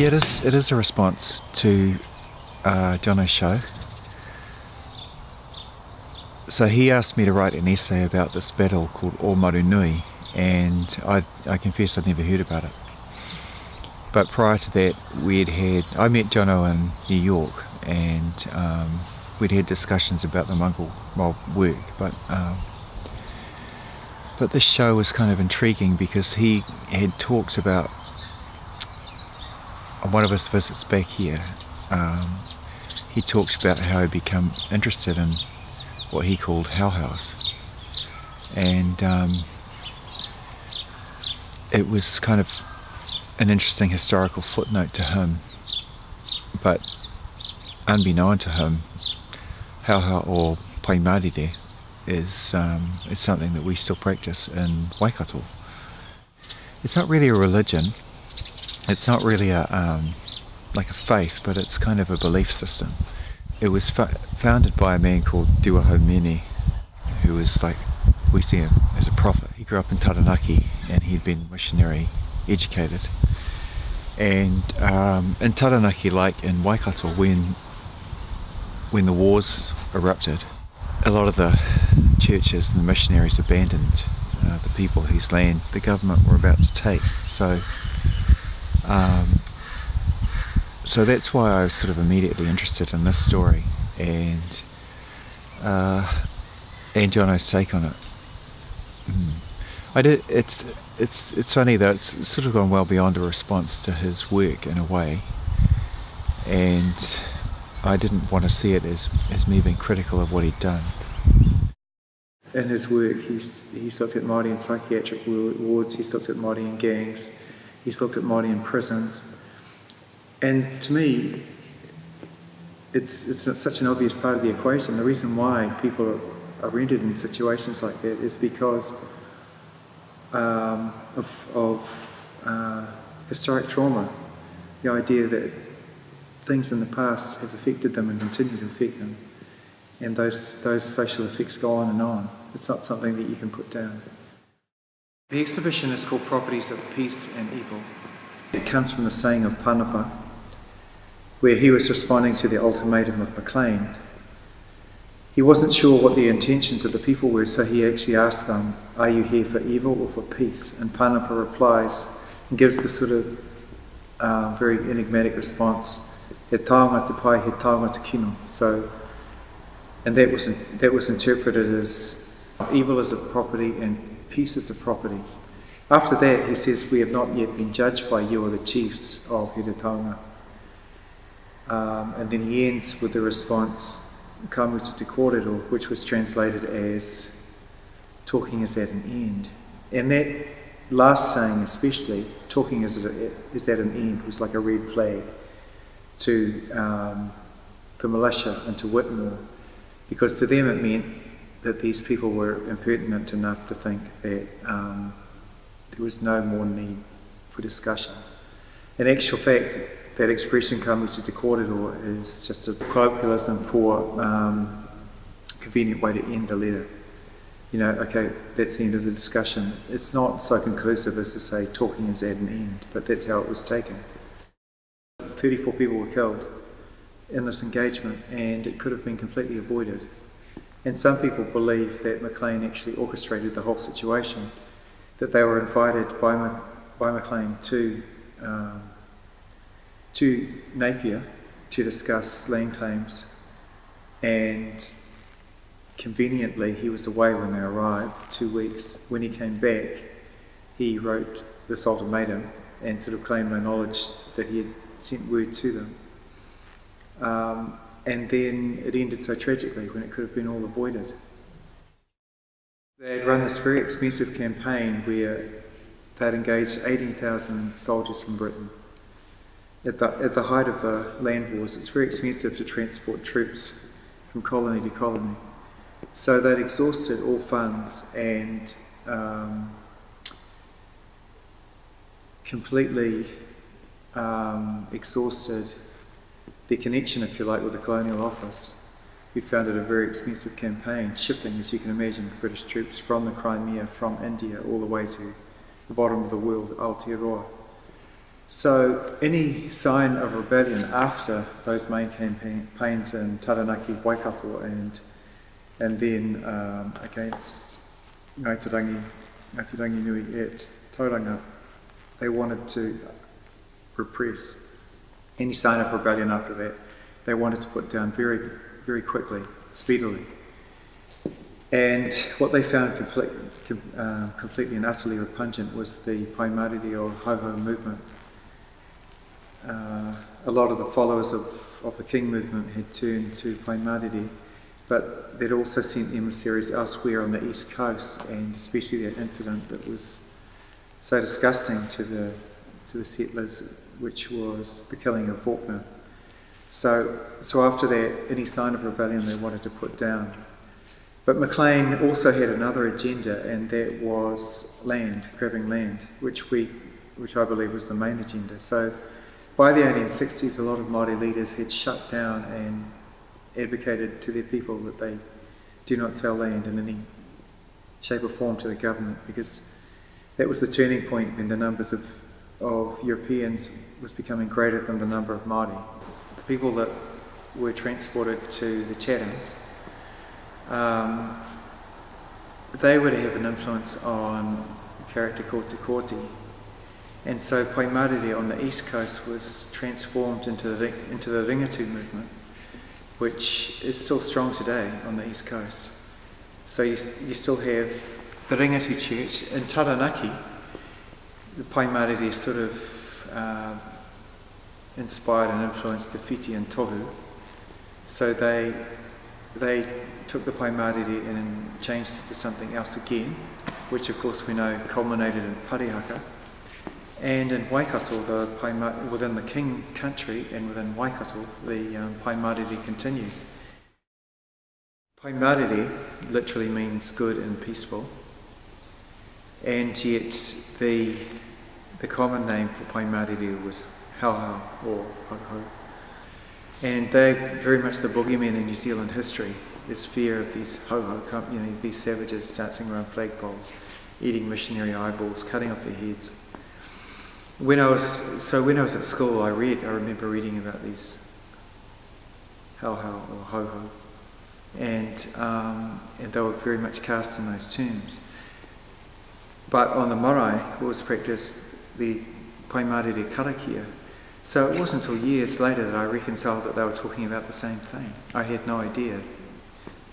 Yeah, it is a response to Jono's show. So he asked me to write an essay about this battle called Omarunui, and I confess I'd never heard about it. But prior to that, I met Jono in New York, and we'd had discussions about the Mongol mob work, but this show was kind of intriguing because he had talked about, on one of his visits back here, he talked about how he'd become interested in what he called hauhaus, and it was kind of an interesting historical footnote to him, but unbeknown to him, hauhau or Pai Marire is something that we still practice in Waikato. It's not really a religion, it's not really like a faith, but it's kind of a belief system. It was founded by a man called Herepoho, who was like, we see him as a prophet. He grew up in Taranaki and he'd been missionary educated. And in Taranaki, like in Waikato, when the wars erupted, a lot of the churches and the missionaries abandoned the people whose land the government were about to take. So that's why I was sort of immediately interested in this story and Jono's take on it. It's funny though, it's sort of gone well beyond a response to his work in a way, and I didn't want to see it as me being critical of what he'd done. In his work, he's looked at Māori in psychiatric wards, he's looked at Māori in gangs, he's looked at Māori in prisons, and to me, it's such an obvious part of the equation. The reason why people are rendered in situations like that is because of historic trauma, the idea that things in the past have affected them and continue to affect them, and those social effects go on and on. It's not something that you can put down. The exhibition is called Properties of Peace and Evil. It comes from the saying of Panapa, where he was responding to the ultimatum of Maclean. He wasn't sure what the intentions of the people were, so he actually asked them, "Are you here for evil or for peace?" And Panapa replies and gives this sort of very enigmatic response, "He taonga te pai, he taonga te kino." So, and that was interpreted as evil is a property and peace is a property. After that, he says, "We have not yet been judged by you or the chiefs of Herepoho." And then he ends with the response, "Kamutu te kōrero," which was translated as "talking is at an end." And that last saying especially, "talking is at an end," was like a red flag to the militia and to Whitmore, because to them it meant that these people were impertinent enough to think that there was no more need for discussion. In actual fact, that expression, "kamutu te kōrero," is just a colloquialism for a convenient way to end the letter. You know, okay, that's the end of the discussion. It's not so conclusive as to say talking is at an end, but that's how it was taken. 34 people were killed in this engagement, and it could have been completely avoided. And some people believe that Maclean actually orchestrated the whole situation, that they were invited by Maclean to Napier to discuss land claims, and conveniently he was away when they arrived, 2 weeks. When he came back, he wrote this ultimatum and sort of claimed no knowledge that he had sent word to them. And then it ended so tragically when it could have been all avoided. They had run this very expensive campaign where they'd engaged 18,000 soldiers from Britain. At the height of the land wars, it's very expensive to transport troops from colony to colony. So they'd exhausted all funds and completely exhausted their connection, if you like, with the Colonial Office, who found it a very expensive campaign, shipping, as you can imagine, British troops from the Crimea, from India, all the way to the bottom of the world, Aotearoa. So any sign of rebellion after those main campaigns in Taranaki, Waikato, and then against Ngati Nui at Tauranga, they wanted to repress. Any sign of rebellion after that, they wanted to put down very, very quickly, speedily. And what they found completely and utterly repugnant was the Pai Marire or Ho-Ho movement. A lot of the followers of the King movement had turned to Pai Marire, but they'd also sent emissaries elsewhere on the east coast, and especially that incident that was so disgusting to the settlers, which was the killing of Faulkner. So after that, any sign of rebellion they wanted to put down. But Maclean also had another agenda, and that was land, grabbing land, which I believe was the main agenda. So by the 1860s, a lot of Māori leaders had shut down and advocated to their people that they do not sell land in any shape or form to the government, because that was the turning point when the numbers of Europeans was becoming greater than the number of Māori. The people that were transported to the Chathams, they would have an influence on character called Te Koti. And so Pai Marire on the east coast was transformed into the Ringatu movement, which is still strong today on the east coast. So you still have the Ringatu church in Taranaki. The Pai Marire sort of inspired and influenced Te Whiti and Tohu. So they took the Pai Marire and changed it to something else again, which of course we know culminated in Parihaka. And in Waikato, within the King country and within Waikato, the Pai Marire continued. Pai Marire literally means good and peaceful, and yet the common name for Pai Marire was Hauhau or Ho-Ho. And they're very much the boogeyman in New Zealand history. This fear of these Ho-Ho, these savages dancing around flagpoles, eating missionary eyeballs, cutting off their heads. When I was at school, I remember reading about these Hauhau or Ho-Ho, and they were very much cast in those terms. But on the marae was practiced the Pai Marire karakia. So it wasn't until years later that I reconciled that they were talking about the same thing. I had no idea,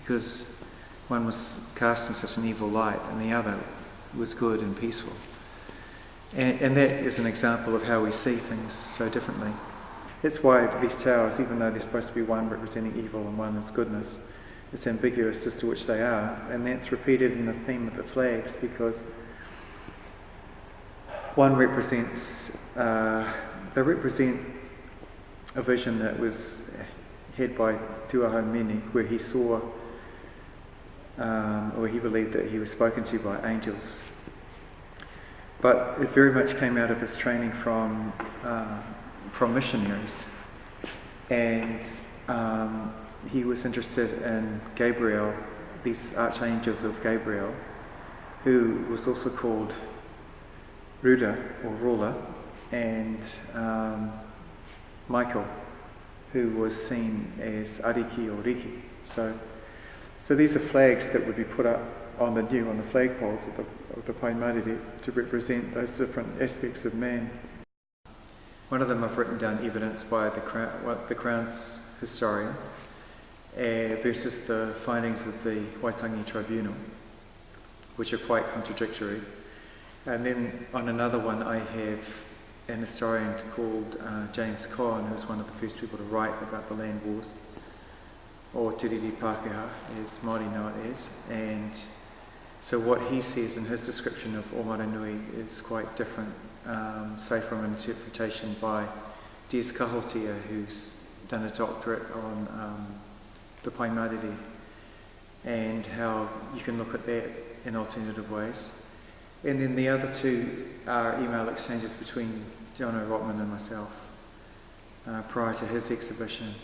because one was cast in such an evil light and the other was good and peaceful. And that is an example of how we see things so differently. That's why these towers, even though they're supposed to be one representing evil and one is goodness, it's ambiguous as to which they are. And that's repeated in the theme of the flags, because one represents, they represent a vision that was had by Tuaho Mene, where he saw, or he believed that he was spoken to by angels. But it very much came out of his training from missionaries, and he was interested in Gabriel, these archangels of Gabriel, who was also called Ruda or ruler, and Michael, who was seen as Ariki or Riki. So these are flags that would be put up on the flagpoles of the Pai Marire to represent those different aspects of man. One of them I've written down evidence by the Crown's historian versus the findings of the Waitangi Tribunal, which are quite contradictory. And then on another one I have an historian called James Cohen, who was one of the first people to write about the land wars, or Te Riri Pākehā, as Māori know it as. And so what he says in his description of Omarunui is quite different, say from an interpretation by Des Kahotia, who's done a doctorate on the Pai Marire, and how you can look at that in alternative ways. And then the other two are email exchanges between Jono Rotman and myself prior to his exhibition.